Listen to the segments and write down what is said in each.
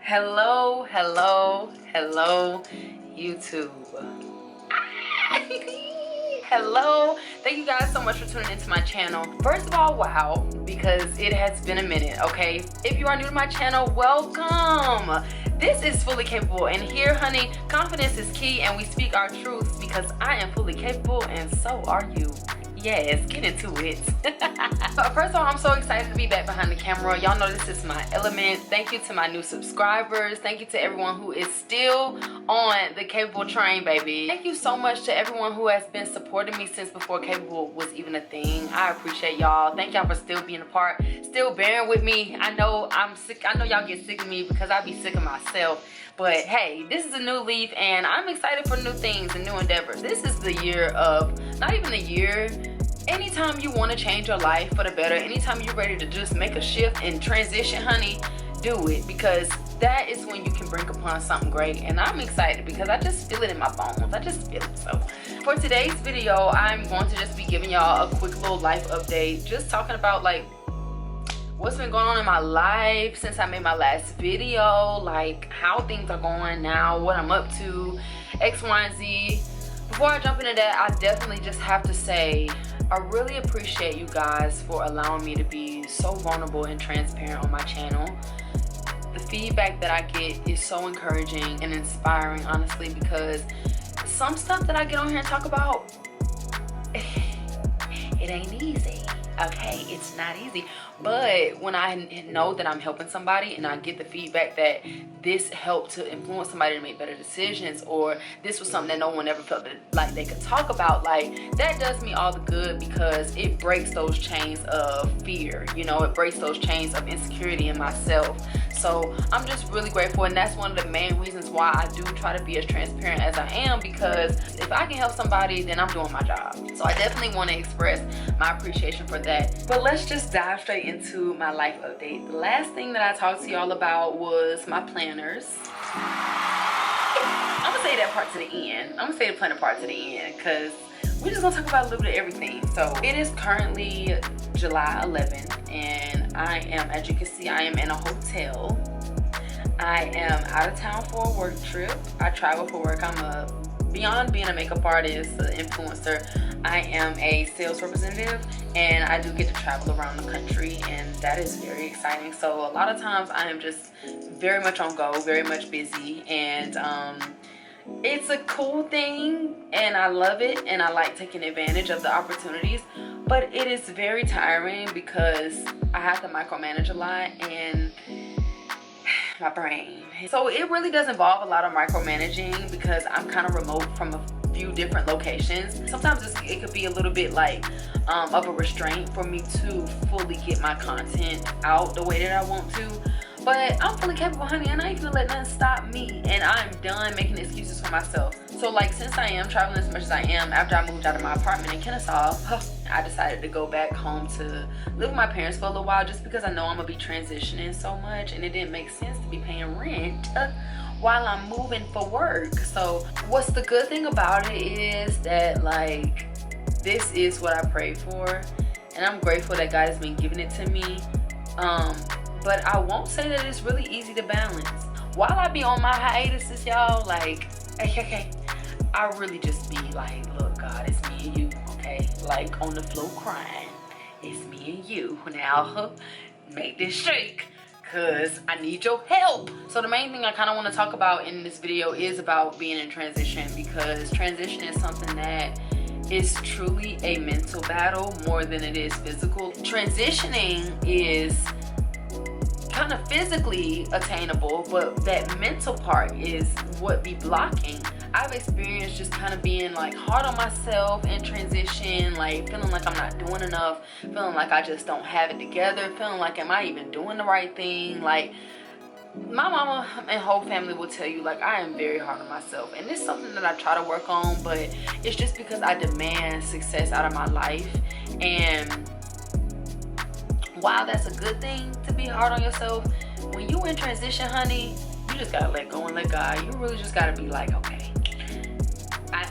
Hello, hello, hello, YouTube. Hello, thank you guys so much for tuning into my channel. First of all, wow, because it has been a minute, okay? If you are new to my channel, welcome. This is Fully Capable, and here, honey, confidence is key, and we speak our truths because I am fully capable, and so are you. Yes, get into it. But first of all, I'm so excited to be back behind the camera. Y'all know this is my element. Thank you to my new subscribers. Thank you to everyone who is still on the Capable train, baby. Thank you so much to everyone who has been supporting me since before Capable was even a thing. I appreciate y'all. Thank y'all for still being a part, still bearing with me. I know I'm sick. I know y'all get sick of me because I be sick of myself. But hey, this is a new leaf and I'm excited for new things and new endeavors. This is the year of, not even a year, anytime you want to change your life for the better, anytime you're ready to just make a shift and transition, honey, do it, because that is when you can bring upon something great. And I'm excited because I just feel it in my bones. I just feel it. So for today's video, I'm going to just be giving y'all a quick little life update, just talking about like what's been going on in my life since I made my last video, like how things are going now, what I'm up to, X, Y, and Z. Before I jump into that, I definitely just have to say I really appreciate you guys for allowing me to be so vulnerable and transparent on my channel. The feedback that I get is so encouraging and inspiring, honestly, because some stuff that I get on here and talk about, it ain't easy. Okay, it's not easy, but when I know that I'm helping somebody and I get the feedback that this helped to influence somebody to make better decisions, or this was something that no one ever felt that, like, they could talk about, like, that does me all the good, because it breaks those chains of fear, you know, it breaks those chains of insecurity in myself. So I'm just really grateful, and that's one of the main reasons why I do try to be as transparent as I am, because if I can help somebody, then I'm doing my job. So I definitely want to express my appreciation for that. But let's just dive straight into my life update. The last thing that I talked to y'all about was my planners. I'm gonna say that part to the end. I'm gonna say the planner part to the end, because we're just gonna talk about a little bit of everything. So it is currently July 11th, and I am, as you can see, I am in a hotel. I am out of town for a work trip. I travel for work. Beyond being a makeup artist, an influencer, I am a sales representative, and I do get to travel around the country, and that is very exciting. So a lot of times I am just very much on go, very much busy, and it's a cool thing, and I love it, and I like taking advantage of the opportunities, but it is very tiring because I have to micromanage a lot, and my brain. So it really does involve a lot of micromanaging because I'm kind of remote from a few different locations. Sometimes it could be a little bit like of a restraint for me to fully get my content out the way that I want to. But I'm fully capable, honey, and I ain't gonna let nothing stop me, and I'm done making excuses for myself. So like, since I am traveling as much as I am, after I moved out of my apartment in Kennesaw, I decided to go back home to live with my parents for a little while, just because I know I'm gonna be transitioning so much, and it didn't make sense to be paying rent while I'm moving for work. So what's the good thing about it is that, like, this is what I prayed for, and I'm grateful that God has been giving it to me. But I won't say that it's really easy to balance. While I be on my hiatuses, y'all, like, okay, I really just be like, look, God, it's me and you, okay? Like, on the floor crying, it's me and you. Now, make this shake, because I need your help. So the main thing I kind of want to talk about in this video is about being in transition, because transition is something that is truly a mental battle more than it is physical. Transitioning is kind of physically attainable, but that mental part is what be blocking. I've experienced just kind of being like hard on myself in transition, like feeling like I'm not doing enough, feeling like I just don't have it together, feeling like, am I even doing the right thing? Like, my mama and whole family will tell you, like, I am very hard on myself, and it's something that I try to work on, but it's just because I demand success out of my life. And while that's a good thing to be hard on yourself, when you in transition, honey, you just gotta let go and let God. You really just gotta be like, okay,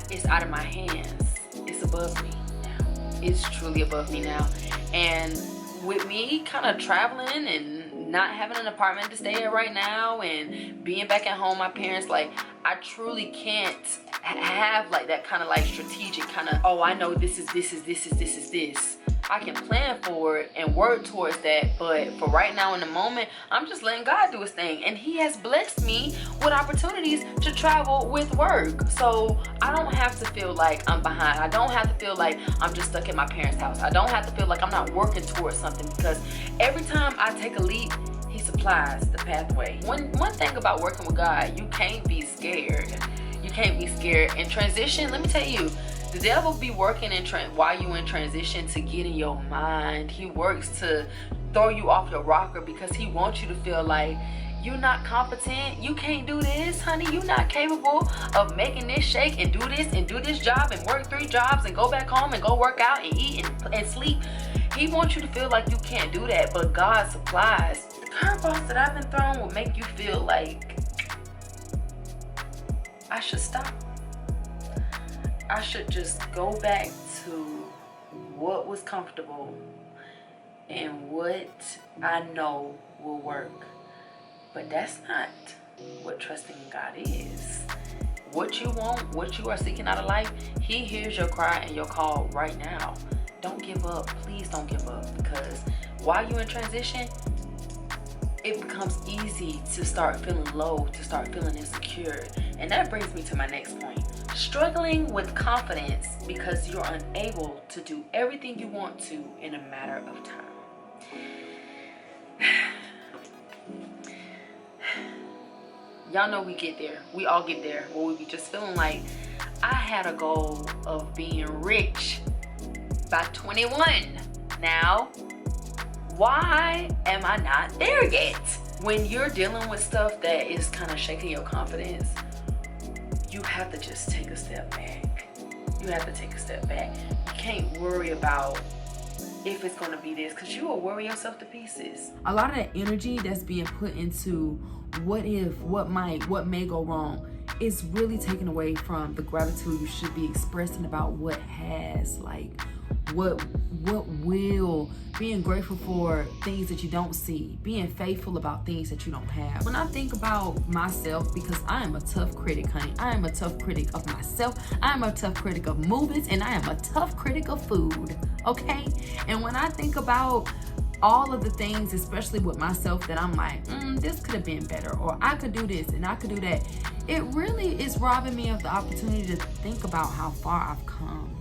it's out of my hands, it's above me now, it's truly above me now. And with me kind of traveling and not having an apartment to stay at right now and being back at home, my parents, like, I truly can't have like that kind of like strategic kind of, oh, I know this is this. I can plan for it and work towards that, but for right now in the moment, I'm just letting God do his thing. And he has blessed me with opportunities to travel with work. So I don't have to feel like I'm behind. I don't have to feel like I'm just stuck at my parents' house. I don't have to feel like I'm not working towards something, because every time I take a leap, he supplies the pathway. One thing about working with God, you can't be scared. You can't be scared. In transition, let me tell you, the devil be working while you in transition to get in your mind. He works to throw you off your rocker because he wants you to feel like you're not competent. You can't do this, honey. You're not capable of making this shake and do this job and work 3 jobs and go back home and go work out and eat and sleep. He wants you to feel like you can't do that, but God supplies. The curveballs that I've been thrown will make you feel like I should stop. I should just go back to what was comfortable and what I know will work. But that's not what trusting in God is. What you want, what you are seeking out of life, he hears your cry and your call right now. Don't give up. Please don't give up, because while you're in transition, it becomes easy to start feeling low, to start feeling insecure. And that brings me to my next point. Struggling with confidence because you're unable to do everything you want to in a matter of time. Y'all know we get there. We all get there where we be just feeling like, I had a goal of being rich by 21. Now, why am I not there yet? When you're dealing with stuff that is kind of shaking your confidence, you have to just take a step back. You have to take a step back. You can't worry about if it's going to be this, because you will worry yourself to pieces. A lot of that energy that's being put into what if, what might, what may go wrong is really taken away from the gratitude you should be expressing about what has, like what will, being grateful for things that you don't see, being faithful about things that you don't have. When I think about myself, because I am a tough critic, honey. I am a tough critic of myself. I am a tough critic of movies, and I am a tough critic of food, okay? And when I think about all of the things, especially with myself, that I'm like, this could have been better, or I could do this and I could do that, it really is robbing me of the opportunity to think about how far I've come.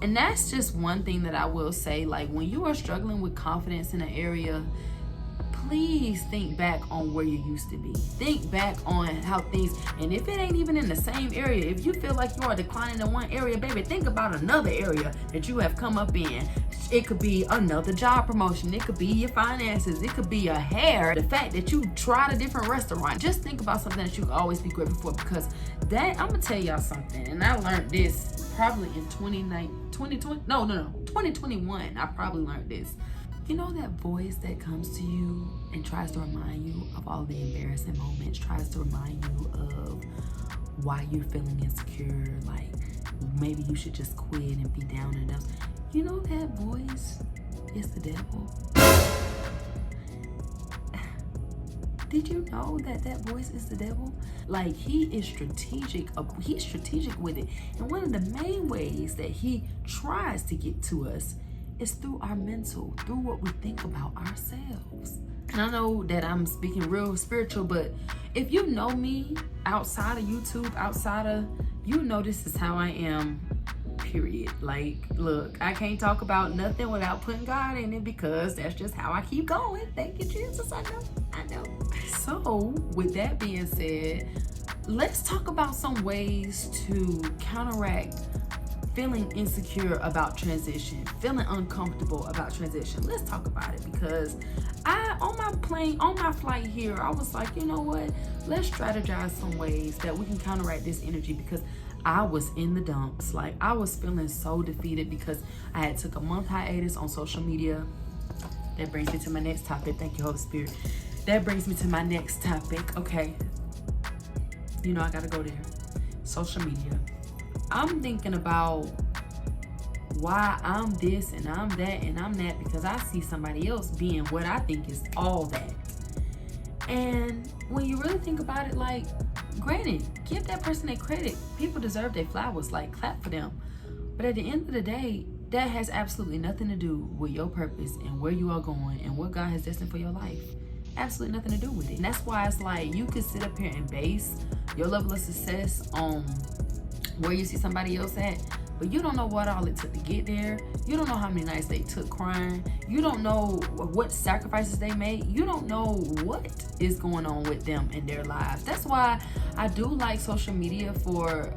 And that's just one thing that I will say. Like, when you are struggling with confidence in an area, please think back on where you used to be. Think back on how things, and if it ain't even in the same area, if you feel like you are declining in one area, baby, think about another area that you have come up in. It could be another job promotion. It could be your finances. It could be your hair. The fact that you tried a different restaurant. Just think about something that you can always be grateful for, because that, I'm gonna tell y'all something, and I learned this probably in 2021. I probably learned this. You know that voice that comes to you and tries to remind you of all the embarrassing moments, tries to remind you of why you're feeling insecure, like maybe you should just quit and be down and down. You know that voice is the devil. Did you know that voice is the devil? Like, he is strategic. He's strategic with it. And one of the main ways that he tries to get to us is through our mental, through what we think about ourselves. And I know that I'm speaking real spiritual, but if you know me outside of YouTube, you know this is how I am, period. Like, look, I can't talk about nothing without putting God in it, because that's just how I keep going. Thank you, Jesus. I know. So, with that being said, let's talk about some ways to counteract feeling insecure about transition, feeling uncomfortable about transition. Let's talk about it, because on my flight here, I was like, you know what? Let's strategize some ways that we can counteract this energy, because I was in the dumps. Like, I was feeling so defeated because I had took a month hiatus on social media. That brings me to my next topic. Thank you, Holy Spirit. That brings me to my next topic. Okay. You know I gotta go there. Social media. I'm thinking about why I'm this and I'm that and I'm that because I see somebody else being what I think is all that. And when you really think about it, like, granted, give that person their credit. People deserve their flowers, like, clap for them. But at the end of the day, that has absolutely nothing to do with your purpose and where you are going and what God has destined for your life. Absolutely nothing to do with it. And that's why it's like you could sit up here and base your level of success on where you see somebody else at, but you don't know what all it took to get there. You don't know how many nights they took crying. You don't know what sacrifices they made. You don't know what is going on with them in their lives. That's why I do like social media for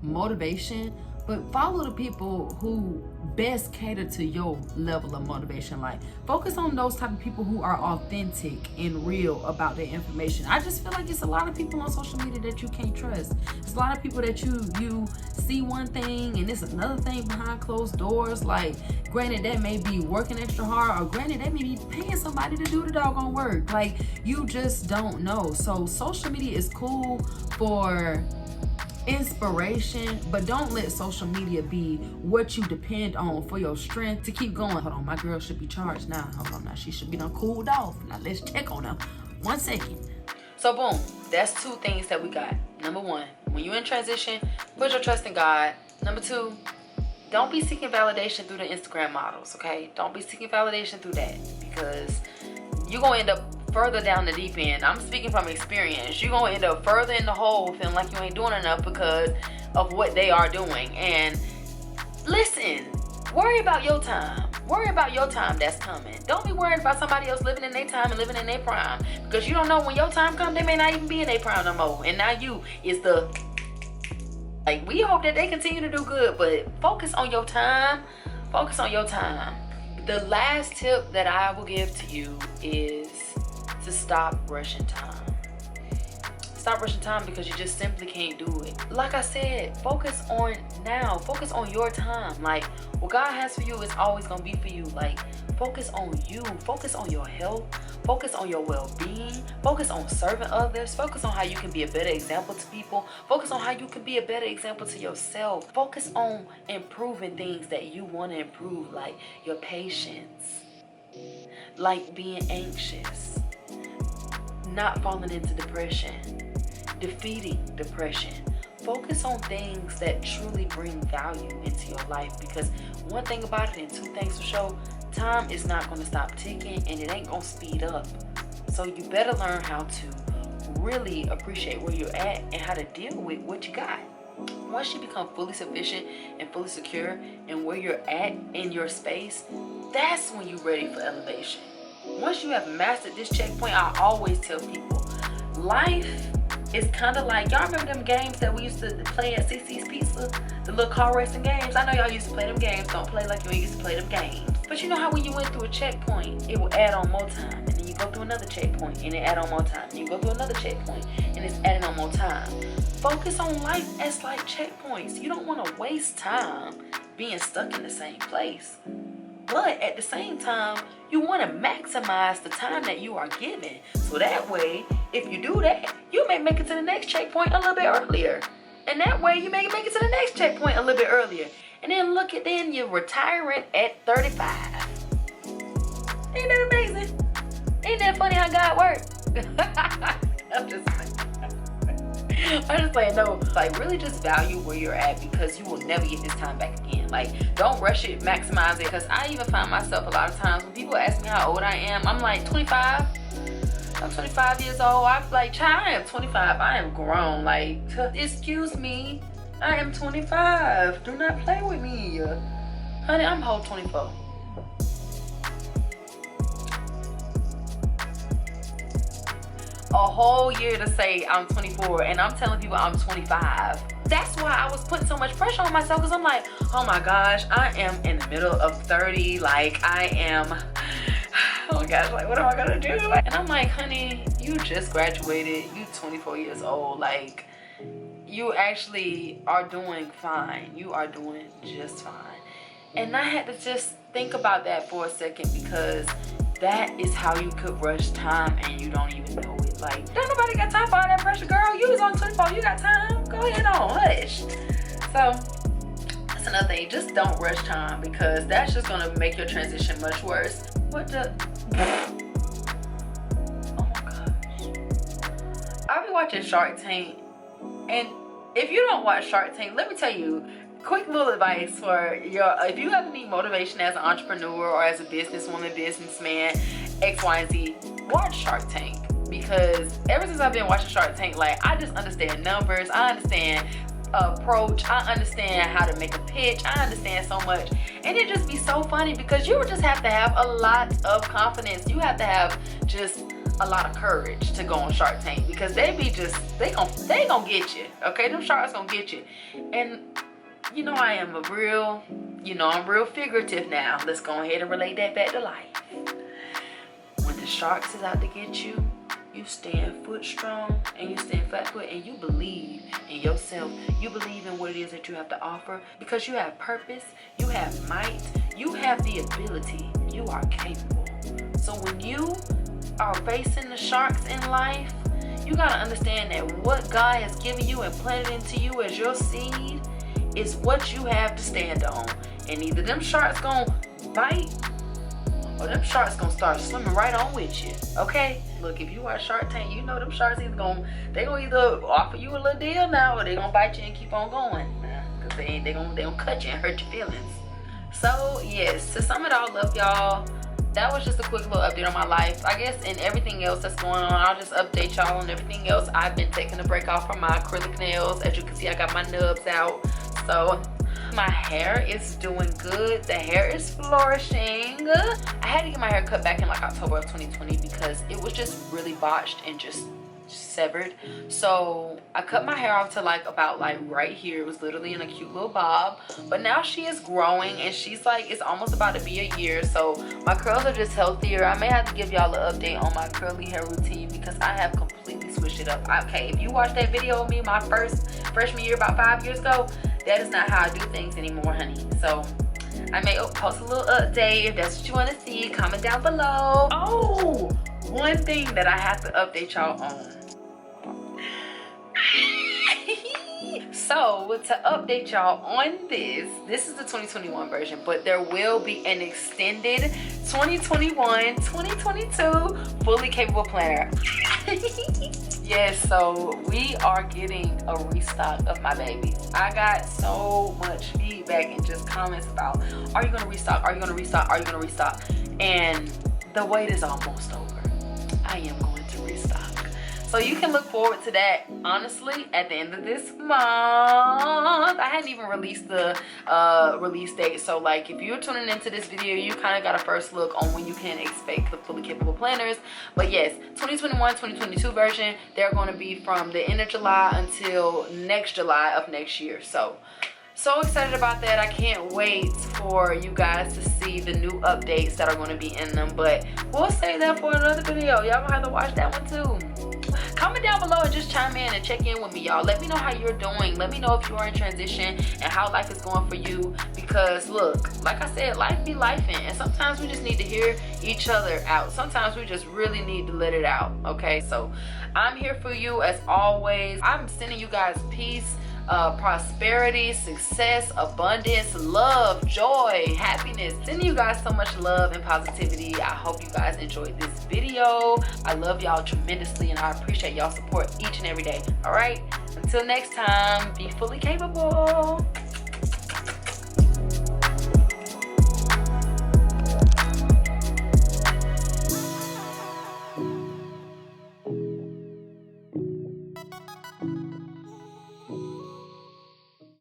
motivation, but follow the people who best cater to your level of motivation. Like, focus on those type of people who are authentic and real about their information. I just feel like it's a lot of people on social media that you can't trust. It's a lot of people that you see one thing and it's another thing behind closed doors. Like, granted, that may be working extra hard, or granted, that may be paying somebody to do the doggone work. Like, you just don't know. So social media is cool for inspiration, but don't let social media be what you depend on for your strength to keep going. Hold on, my girl should be charged now. Hold on, now she should be done cooled off. Now let's check on her. 1 second. So boom, that's 2 things that we got. Number 1, when you're in transition, put your trust in God. Number 2, don't be seeking validation through the Instagram models, okay? Don't be seeking validation through that, because you're gonna end up further down the deep end. I'm speaking from experience. You're gonna end up further in the hole feeling like you ain't doing enough because of what they are doing. And listen, worry about your time. Worry about your time that's coming. Don't be worried about somebody else living in their time and living in their prime, because you don't know when your time comes, they may not even be in their prime no more. And now you is the, like, we hope that they continue to do good, but focus on your time. Focus on your time. The last tip that I will give to you is to stop rushing time. Stop rushing time, because you just simply can't do it. Like I said, focus on now. Focus on your time. Like, what God has for you is always gonna be for you. Like, focus on you. Focus on your health. Focus on your well-being. Focus on serving others. Focus on how you can be a better example to people. Focus on how you can be a better example to yourself. Focus on improving things that you want to improve, like your patience, like being anxious, not falling into depression, defeating depression. Focus on things that truly bring value into your life, because one thing about it and 2 things for sure, time is not going to stop ticking and it ain't going to speed up. So you better learn how to really appreciate where you're at and how to deal with what you got. Once you become fully sufficient and fully secure in where you're at in your space, that's when you're ready for elevation. Once you have mastered this checkpoint, I always tell people, life is kind of like, y'all remember them games that we used to play at CC's Pizza? The little car racing games? I know y'all used to play them games. Don't play like you used to play them games. But you know how when you went through a checkpoint, it will add on more time. And then you go through another checkpoint and it add on more time. And you go through another checkpoint and it's adding on more time. Focus on life as like checkpoints. You don't want to waste time being stuck in the same place. But at the same time, you want to maximize the time that you are given. So that way, if you do that, you may make it to the next checkpoint a little bit earlier. And that way, you may make it to the next checkpoint a little bit earlier. And then look at then you're retiring at 35. Ain't that amazing? Ain't that funny how God works? I'm just saying, no, like, really just value where you're at, because you will never get this time back again. Like, don't rush it, maximize it, because I even find myself a lot of times when people ask me how old I am, I'm like, 25. I'm 25 years old. I'm like, child, I am 25. I am grown. Like, excuse me, I am 25. Do not play with me. Honey, I'm whole 24. A whole year to say I'm 24, and I'm telling people I'm 25. That's why I was putting so much pressure on myself, because I'm like, oh my gosh, I am in the middle of 30. Like, I am, oh my gosh, like, what am I gonna do? And I'm like, honey, you just graduated. You 24 years old. Like, you actually are doing fine. You are doing just fine. And I had to just think about that for a second, because that is how you could rush time and you don't even know it. Like, don't nobody got time for all that pressure, girl. You was on 24, you got time. Go ahead on, hush. So that's another thing. Just don't rush time, because that's just gonna make your transition much worse. What the? Oh my gosh. I've been watching Shark Tank, and if you don't watch Shark Tank, let me tell you, quick little advice for if you ever need motivation as an entrepreneur or as a businesswoman, businessman, X, Y, and Z, watch Shark Tank. Because ever since I've been watching Shark Tank, like, I just understand numbers, I understand approach, I understand how to make a pitch, I understand so much. And it just be so funny, because you just have to have a lot of confidence. You have to have just a lot of courage to go on Shark Tank, because they gonna get you, okay? Them sharks gonna get you. And you know, I'm real figurative now. Let's go ahead and relate that back to life. When the sharks is out to get you, you stand foot strong and you stand flat foot, and you believe in yourself. You believe in what it is that you have to offer, because you have purpose, you have might, you have the ability, you are capable. So when you are facing the sharks in life, you gotta understand that what God has given you and planted into you as your seed is what you have to stand on. And either them sharks gonna bite, or them sharks gonna start swimming right on with you, okay? Look, if you watch Shark Tank, you know them sharks they gonna either offer you a little deal now, or they gonna bite you and keep on going. Cause they gonna cut you and hurt your feelings. So yes, to sum it all up, y'all, that was just a quick little update on my life. I guess in everything else that's going on, I'll just update y'all on everything else. I've been taking a break off from my acrylic nails. As you can see, I got my nubs out. So my hair is doing good. The hair is flourishing. I had to get my hair cut back in like October of 2020 because it was just really botched and just severed. So I cut my hair off to like about like right here. It was literally in a cute little bob, but now she is growing and she's like, it's almost about to be a year. So my curls are just healthier. I may have to give y'all an update on my curly hair routine because I have completely switched it up. Okay, if you watched that video of me my freshman year about 5 years ago, that is not how I do things anymore, honey. So I may post a little update. If that's what you want to see, comment down below. Oh, one thing that I have to update y'all on. So to update y'all on this is the 2021 version, but there will be an extended 2021-2022 fully capable planner. Yes, so we are getting a restock of my babies. I got so much feedback and just comments about, are you gonna restock? Are you gonna restock? Are you gonna restock? And the wait is almost over. I am going to restock. So you can look forward to that, honestly, at the end of this month. I hadn't even released the release date. So like if you're tuning into this video, you kind of got a first look on when you can expect the fully capable planners. But yes, 2021-2022 version, they're going to be from the end of July until next July of next year. So excited about that. I can't wait for you guys to see the new updates that are going to be in them, but we'll save that for another video. Y'all gonna have to watch that one too. Comment down below and just chime in and check in with me, y'all. Let me know how you're doing. Let me know if you are in transition and how life is going for you, because look, like I said, life be lifing, and sometimes we just need to hear each other out. Sometimes we just really need to let it out, okay? So I'm here for you as always. I'm sending you guys peace, prosperity, success, abundance, love, joy, happiness. Sending you guys so much love and positivity. I hope you guys enjoyed this video. I love y'all tremendously and I appreciate y'all support each and every day. All right, until next time, be fully capable.